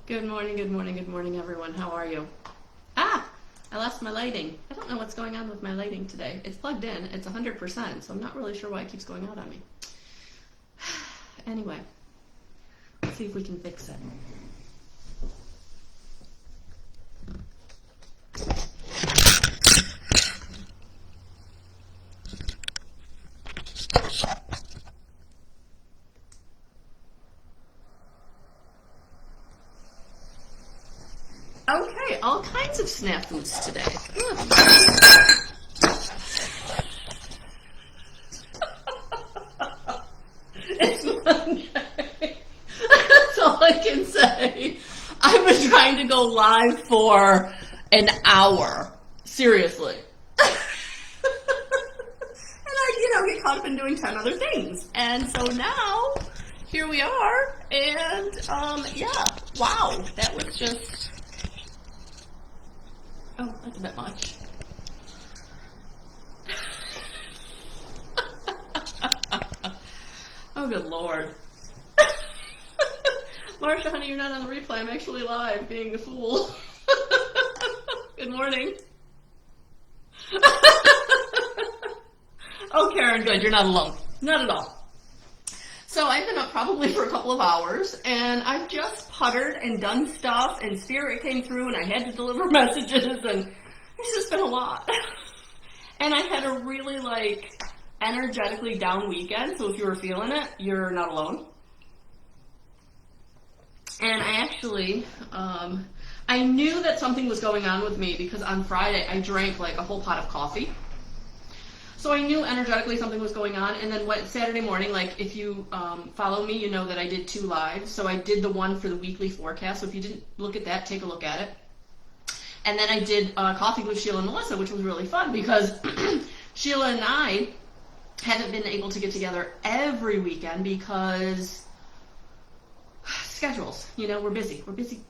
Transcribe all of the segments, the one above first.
Good morning, good morning, good morning, everyone. How are you? Ah, I lost my lighting. I don't know what's going on with my lighting today. It's plugged in. It's 100%, so I'm not really sure why it keeps going out on me. Anyway, let's see if we can fix it. Okay, all kinds of snafus today. It's Monday. That's all I can say. I've been trying to go live for an hour. Seriously. And I, get caught up in doing 10 other things. And so now, here we are. And, yeah, wow, that was just... Oh, that's a bit much. Oh, good Lord. Marsha, honey, you're not on the replay. I'm actually live, being a fool. Good morning. Oh, Karen, good. You're not alone. Not at all. So I've been up probably for a couple of hours, and I've just puttered and done stuff, and Spirit came through, and I had to deliver messages, and it's just been a lot. And I had a really, energetically down weekend, so if you were feeling it, you're not alone. And I actually, I knew that something was going on with me because on Friday I drank a whole pot of coffee. So I knew energetically something was going on, and then Saturday morning, if you follow me, you know that I did 2 lives. So I did the one for the weekly forecast, so if you didn't look at that, take a look at it. And then I did Coffee with Sheila and Melissa, which was really fun because Sheila and I haven't been able to get together every weekend because schedules, we're busy. We're busy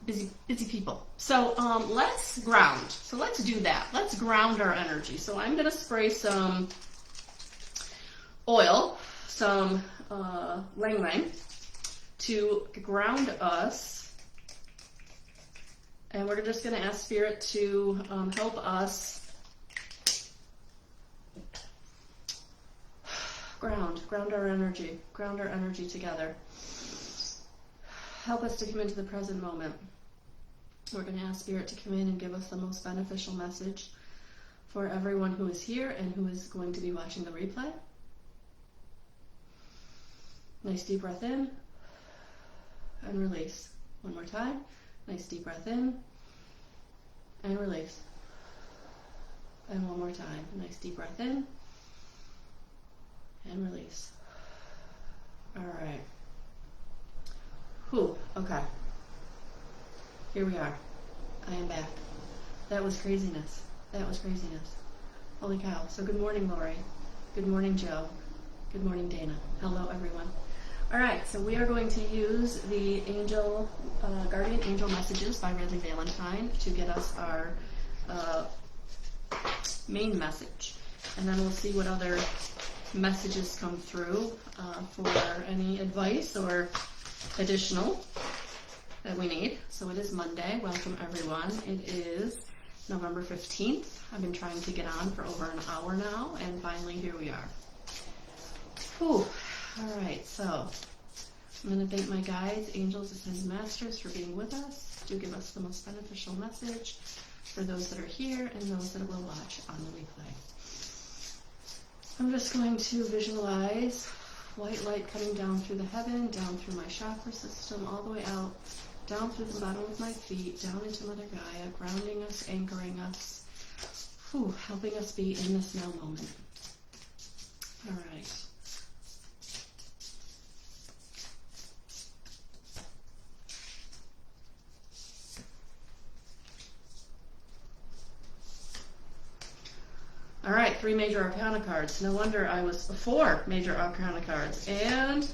people. So let's ground. So let's do that. Let's ground our energy. So I'm going to spray some oil, some lang lang, to ground us. And we're just going to ask Spirit to help us ground our energy together. Help us to come into the present moment. We're going to ask Spirit to come in and give us the most beneficial message for everyone who is here and who is going to be watching the replay. Nice deep breath in and release. One more time. Nice deep breath in and release. And one more time. Nice deep breath in and release. All right. Whew, okay. Here we are. I am back. That was craziness. Holy cow. So good morning, Lori. Good morning, Joe. Good morning, Dana. Hello, everyone. All right, so we are going to use the Guardian Angel Messages by Radleigh Valentine to get us our main message. And then we'll see what other messages come through for any advice or additional that we need. So it is Monday. Welcome, everyone. It is November 15th. I've been trying to get on for over an hour now, and finally here we are. Whew. All right, so I'm going to thank my guides, angels, ascended masters for being with us to give us the most beneficial message for those that are here and those that will watch on the replay. I'm just going to visualize white light coming down through the heaven, down through my chakra system, all the way out, down through the bottom of my feet, down into Mother Gaia, grounding us, anchoring us, helping us be in this now moment. All right. All right, 3 major arcana cards. No wonder I was 4 major arcana cards and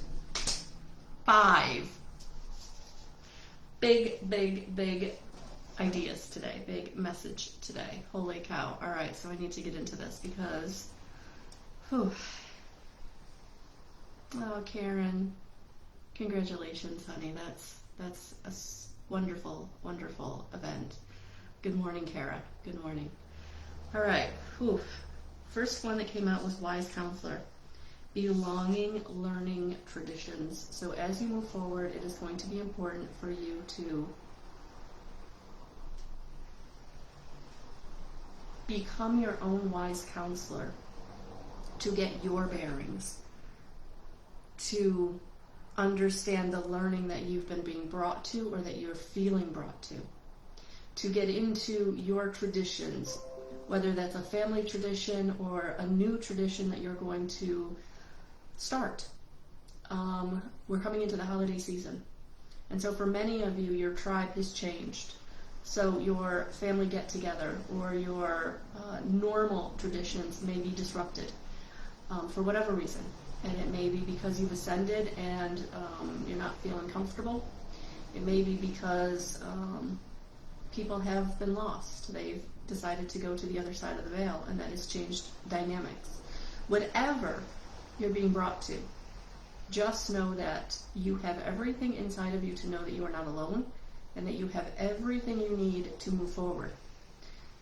5. Big ideas today. Big message today. Holy cow. All right, so I need to get into this because, oh, Karen, congratulations, honey. That's Wonderful, wonderful event. Good morning, Kara. Good morning. All right. Whew. First one that came out was wise counselor. Belonging, learning, traditions. So as you move forward, it is going to be important for you to become your own wise counselor, to get your bearings, to understand the learning that you've been being brought to or that you're feeling brought to get into your traditions, whether that's a family tradition or a new tradition that you're going to start. We're coming into the holiday season, and so for many of you, your tribe has changed. So your family get-together or your normal traditions may be disrupted for whatever reason. And it may be because you've ascended and you're not feeling comfortable. It may be because people have been lost. They've decided to go to the other side of the veil, and that has changed dynamics. Whatever you're being brought to, just know that you have everything inside of you to know that you are not alone, and that you have everything you need to move forward.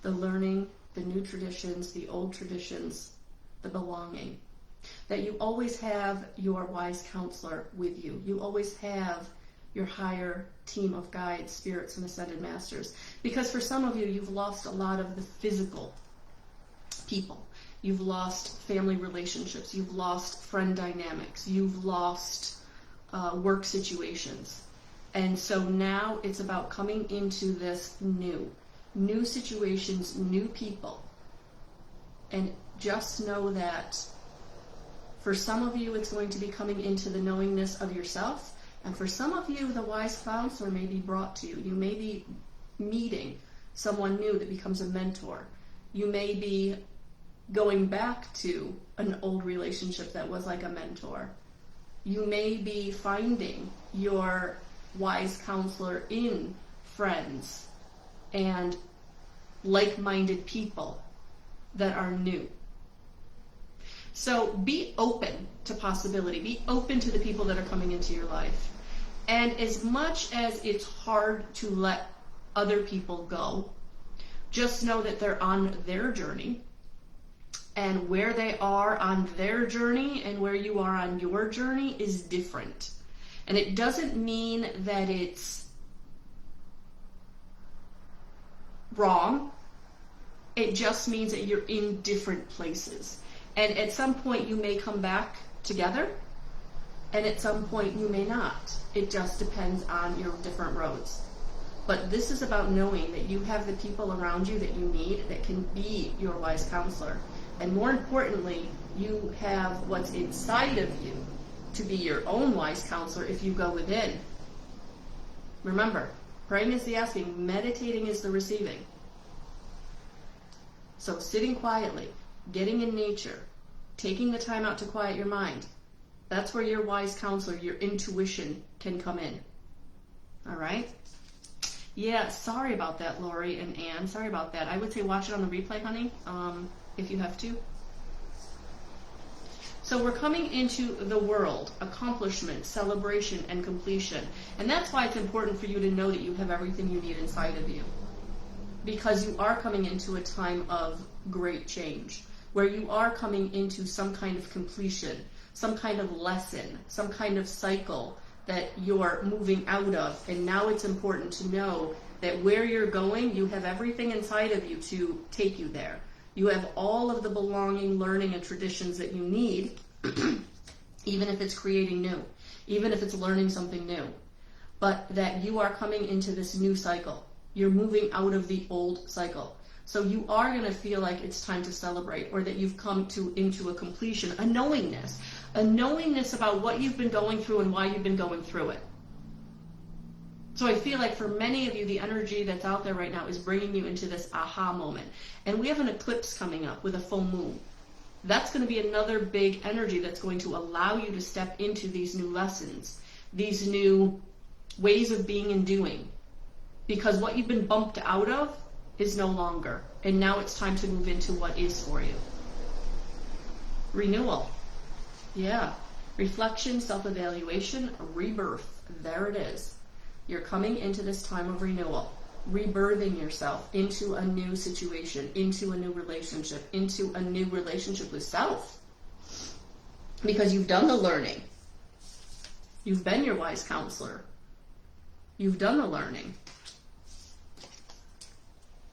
The learning, the new traditions, the old traditions, the belonging. That you always have your wise counselor with you. You always have your higher team of guides, spirits, and ascended masters. Because for some of you, you've lost a lot of the physical people. You've lost family relationships. You've lost friend dynamics. You've lost work situations. And so now it's about coming into this new situations, new people. And just know that for some of you, it's going to be coming into the knowingness of yourself. And for some of you, the wise counselor may be brought to you. You may be meeting someone new that becomes a mentor. You may be going back to an old relationship that was like a mentor. You may be finding your wise counselor in friends and like-minded people that are new. So be open to possibility. Be open to the people that are coming into your life. And as much as it's hard to let other people go, just know that they're on their journey. And where they are on their journey and where you are on your journey is different. And it doesn't mean that it's wrong. It just means that you're in different places. And at some point you may come back together, and at some point you may not. It just depends on your different roads. But this is about knowing that you have the people around you that you need that can be your wise counselor. And more importantly, you have what's inside of you to be your own wise counselor if you go within. Remember, praying is the asking, meditating is the receiving. So sitting quietly, getting in nature, taking the time out to quiet your mind, that's where your wise counselor, your intuition can come in. All right? Yeah, sorry about that, Lori and Anne. Sorry about that. I would say watch it on the replay, honey, if you have to. So we're coming into the world, accomplishment, celebration, and completion. And that's why it's important for you to know that you have everything you need inside of you. Because you are coming into a time of great change, where you are coming into some kind of completion, some kind of lesson, some kind of cycle that you're moving out of. And now it's important to know that where you're going, you have everything inside of you to take you there. You have all of the belonging, learning, and traditions that you need, even if it's creating new, even if it's learning something new. But that you are coming into this new cycle. You're moving out of the old cycle. So you are going to feel like it's time to celebrate, or that you've come into a completion, a knowingness about what you've been going through and why you've been going through it. So I feel like for many of you, the energy that's out there right now is bringing you into this aha moment. And we have an eclipse coming up with a full moon. That's going to be another big energy that's going to allow you to step into these new lessons, these new ways of being and doing. Because what you've been bumped out of is no longer. And now it's time to move into what is for you. Renewal. Yeah. Reflection, self-evaluation, rebirth. There it is. You're coming into this time of renewal, rebirthing yourself into a new situation, into a new relationship, into a new relationship with self. Because you've done the learning. You've been your wise counselor. You've done the learning.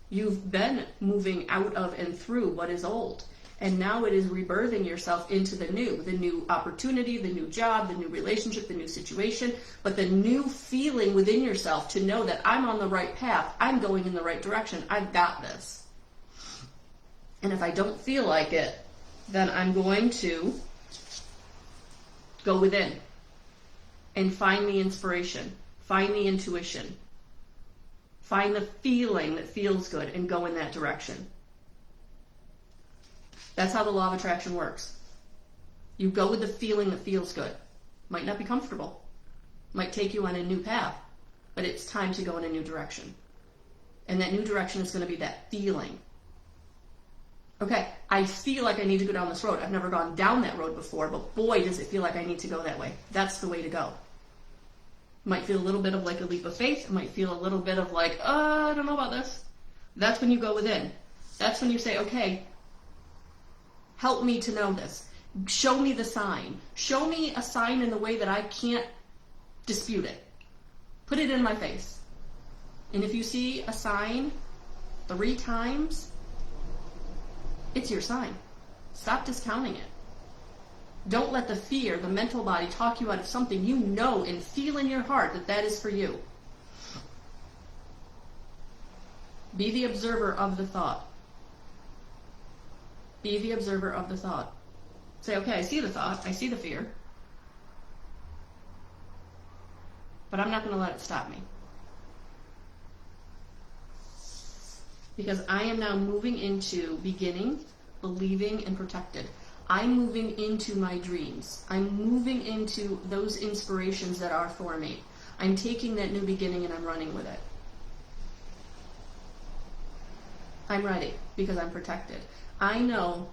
You've been moving out of and through what is old. And now it is rebirthing yourself into the new opportunity, the new job, the new relationship, the new situation, but the new feeling within yourself to know that I'm on the right path, I'm going in the right direction, I've got this. And if I don't feel like it, then I'm going to go within and find the inspiration, find the intuition, find the feeling that feels good and go in that direction. That's how the law of attraction works. You go with the feeling that feels good. Might not be comfortable. Might take you on a new path, but it's time to go in a new direction. And that new direction is going to be that feeling. Okay, I feel like I need to go down this road. I've never gone down that road before, but boy, does it feel like I need to go that way. That's the way to go. Might feel a little bit of like a leap of faith. It might feel a little bit of like, I don't know about this. That's when you go within. That's when you say, okay, help me to know this. Show me the sign. Show me a sign in the way that I can't dispute it. Put it in my face. And if you see a sign 3 times, it's your sign. Stop discounting it. Don't let the fear, the mental body, talk you out of something you know and feel in your heart that that is for you. Be the observer of the thought. Be the observer of the thought. Say, okay, I see the thought, I see the fear, but I'm not going to let it stop me. Because I am now moving into beginning, believing, and protected. I'm moving into my dreams. I'm moving into those inspirations that are for me. I'm taking that new beginning and I'm running with it. I'm ready because I'm protected. I know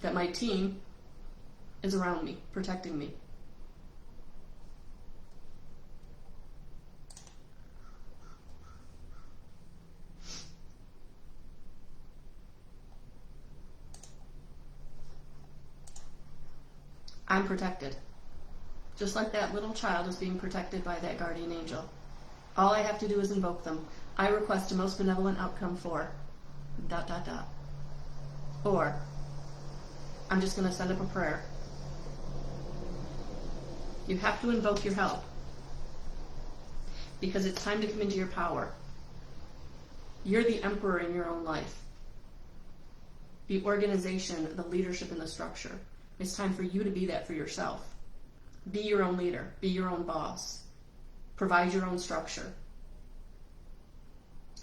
that my team is around me, protecting me. I'm protected. Just like that little child is being protected by that guardian angel. All I have to do is invoke them. I request a most benevolent outcome for ... Or I'm just going to send up a prayer. You have to invoke your help. Because it's time to come into your power. You're the emperor in your own life. The organization, the leadership, and the structure. It's time for you to be that for yourself. Be your own leader. Be your own boss. Provide your own structure.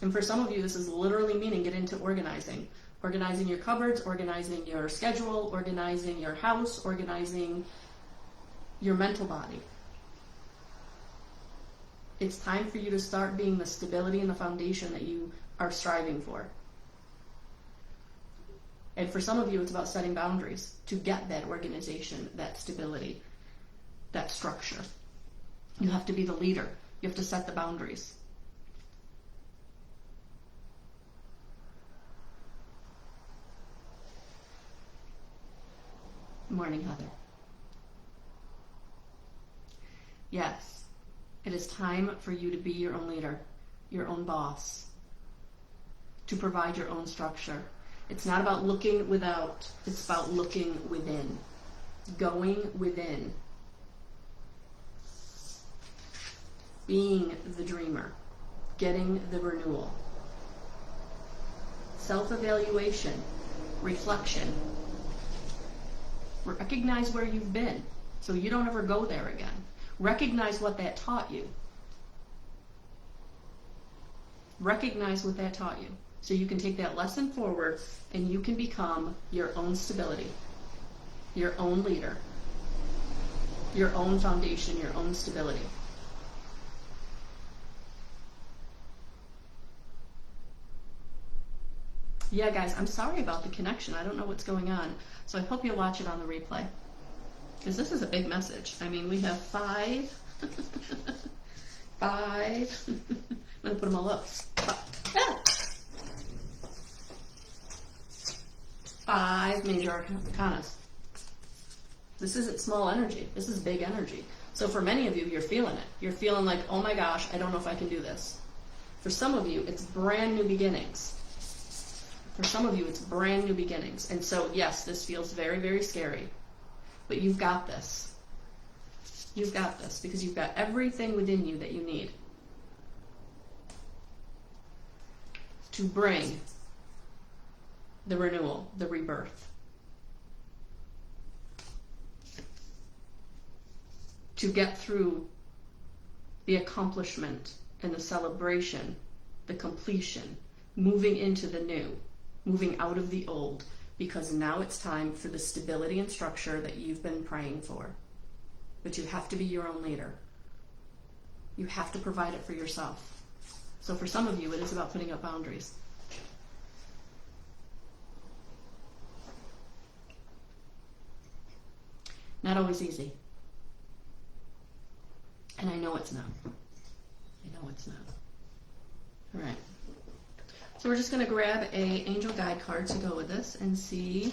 And for some of you, this is literally meaning get into organizing. Organizing your cupboards, organizing your schedule, organizing your house, organizing your mental body. It's time for you to start being the stability and the foundation that you are striving for. And for some of you, it's about setting boundaries to get that organization, that stability, that structure. You have to be the leader. You have to set the boundaries. Morning, Heather. Yes, it is time for you to be your own leader, your own boss, to provide your own structure. It's not about looking without, it's about looking within, going within, being the dreamer, getting the renewal, self-evaluation, reflection. Recognize where you've been so you don't ever go there again. Recognize what that taught you. Recognize what that taught you. So you can take that lesson forward and you can become your own stability, your own leader, your own foundation, your own stability. Yeah, guys, I'm sorry about the connection. I don't know what's going on. So I hope you'll watch it on the replay. Because this is a big message. I mean, we have 5 5. I'm going to put them all up. 5 major arcanas. This isn't small energy. This is big energy. So for many of you, you're feeling it. You're feeling like, oh my gosh, I don't know if I can do this. For some of you, it's brand new beginnings. For some of you, it's brand new beginnings. And so, yes, this feels very, very scary. But you've got this. You've got this because you've got everything within you that you need to bring the renewal, the rebirth. To get through the accomplishment and the celebration, the completion, moving into the new, moving out of the old, because now it's time for the stability and structure that you've been praying for. But you have to be your own leader. You have to provide it for yourself. So for some of you, it is about putting up boundaries. Not always easy. And I know it's not. I know it's not. All right. So we're just going to grab a angel guide card to go with this and see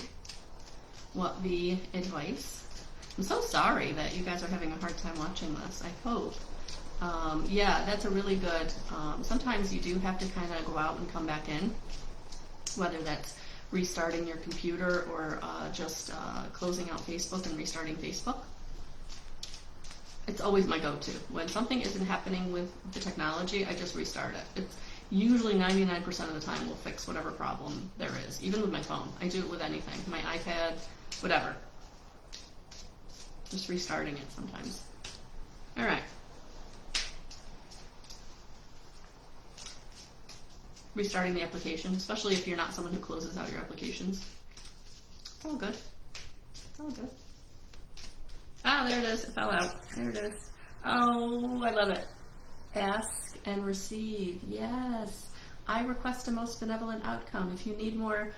what the advice. I'm so sorry that you guys are having a hard time watching this. I hope. Yeah, that's a really good. Sometimes you do have to kind of go out and come back in, whether that's restarting your computer or just closing out Facebook and restarting Facebook. It's always my go-to. When something isn't happening with the technology, I just restart it. It's usually 99% of the time will fix whatever problem there is, even with my phone. I do it with anything, my iPad, whatever. Just restarting it sometimes. All right. Restarting the application, especially if you're not someone who closes out your applications. It's all good. It's all good. Ah, there it is. It fell out. There it is. Oh, I love it. Ask and receive. Yes. I request a most benevolent outcome. If you need more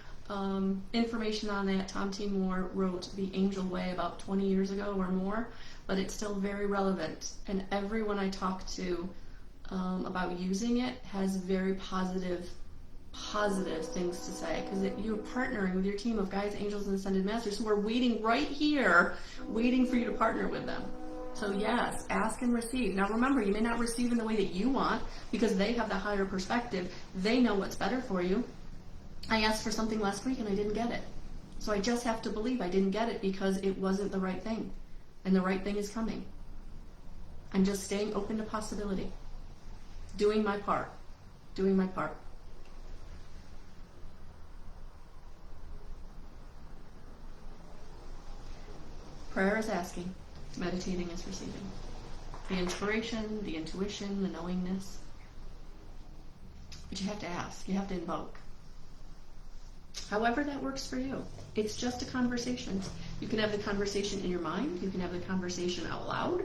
information on that, Tom T. Moore wrote The Angel Way about 20 years ago or more, but it's still very relevant. And everyone I talk to about using it has very positive things to say, because you're partnering with your team of guides, angels, and ascended masters who are waiting right here, waiting for you to partner with them. So yes, ask and receive. Now remember, you may not receive in the way that you want because they have the higher perspective. They know what's better for you. I asked for something last week and I didn't get it. So I just have to believe I didn't get it because it wasn't the right thing. And the right thing is coming. I'm just staying open to possibility. Doing my part. Doing my part. Prayer is asking. Meditating is receiving. The inspiration, the intuition, the knowingness. But you have to ask. You have to invoke. However that works for you. It's just a conversation. You can have the conversation in your mind. You can have the conversation out loud.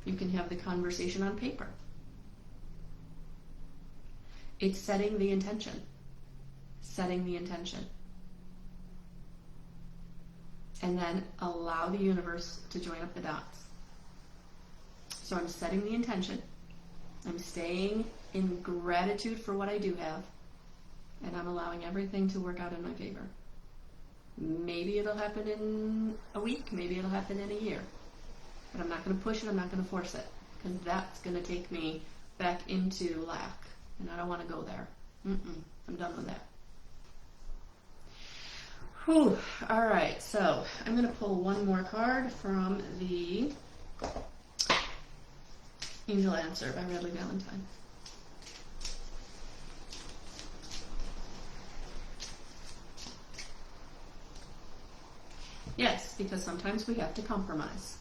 You can have the conversation on paper. It's setting the intention. Setting the intention. And then allow the universe to join up the dots. So I'm setting the intention. I'm staying in gratitude for what I do have. And I'm allowing everything to work out in my favor. Maybe it'll happen in a week. Maybe it'll happen in a year. But I'm not going to push it. I'm not going to force it. Because that's going to take me back into lack. And I don't want to go there. I'm done with that. Whew. All right, so I'm going to pull one more card from the Angel Answer by Radleigh Valentine. Yes, because sometimes we have to compromise.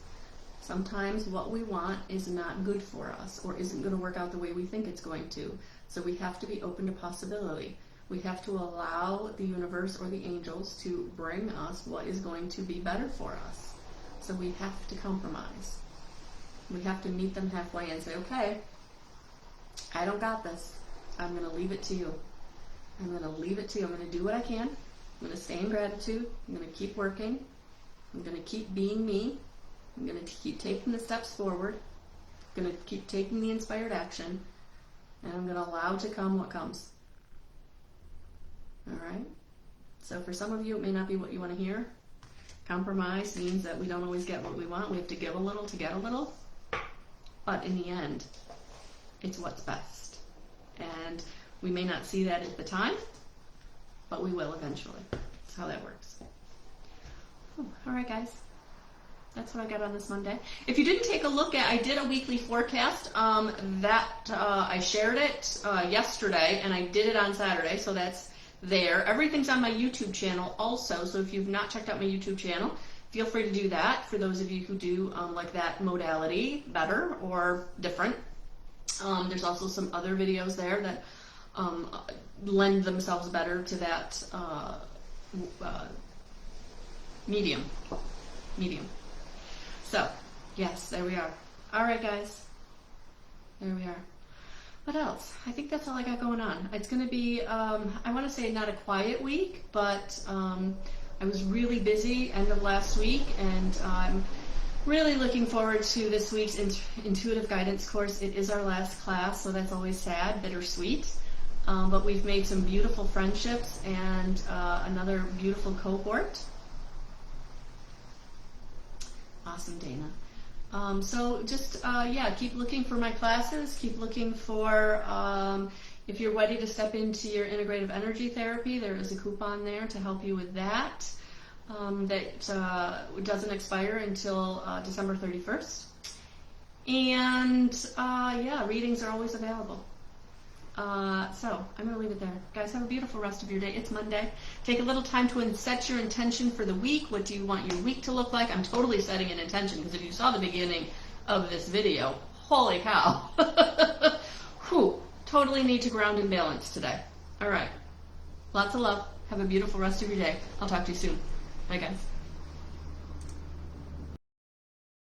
Sometimes what we want is not good for us or isn't going to work out the way we think it's going to. So we have to be open to possibility. We have to allow the universe or the angels to bring us what is going to be better for us. So we have to compromise. We have to meet them halfway and say, okay, I don't got this. I'm going to leave it to you. I'm going to leave it to you. I'm going to do what I can. I'm going to stay in gratitude. I'm going to keep working. I'm going to keep being me. I'm going to keep taking the steps forward. going to keep taking the inspired action, and I'm going to allow to come what comes. All right? So for some of you, it may not be what you want to hear. Compromise means that we don't always get what we want. We have to give a little to get a little. But in the end, it's what's best. And we may not see that at the time, but we will eventually. That's how that works. All right, guys. That's what I got on this Monday. If you didn't take a look at, I did a weekly forecast I shared it yesterday, and I did it on Saturday, so that's there. Everything's on my YouTube channel also, so if you've not checked out my YouTube channel, feel free to do that for those of you who do like that modality better or different. There's also some other videos there that lend themselves better to that medium. So, yes, there we are. All right, guys. There we are. What else? I think that's all I got going on. It's going to be, I want to say not a quiet week, but I was really busy end of last week, and I'm really looking forward to this week's intuitive guidance course. It is our last class, so that's always sad, bittersweet. But we've made some beautiful friendships and another beautiful cohort. Awesome, Dana. So just, yeah, keep looking for my classes. Keep looking for, if you're ready to step into your integrative energy therapy, there is a coupon there to help you with that. That doesn't expire until December 31st. And, yeah, readings are always available. So I'm going to leave it there. Guys, have a beautiful rest of your day. It's Monday. Take a little time to set your intention for the week. What do you want your week to look like? I'm totally setting an intention, because if you saw the beginning of this video, holy cow. Whew, totally need to ground and balance today. All right. Lots of love. Have a beautiful rest of your day. I'll talk to you soon. Bye, guys.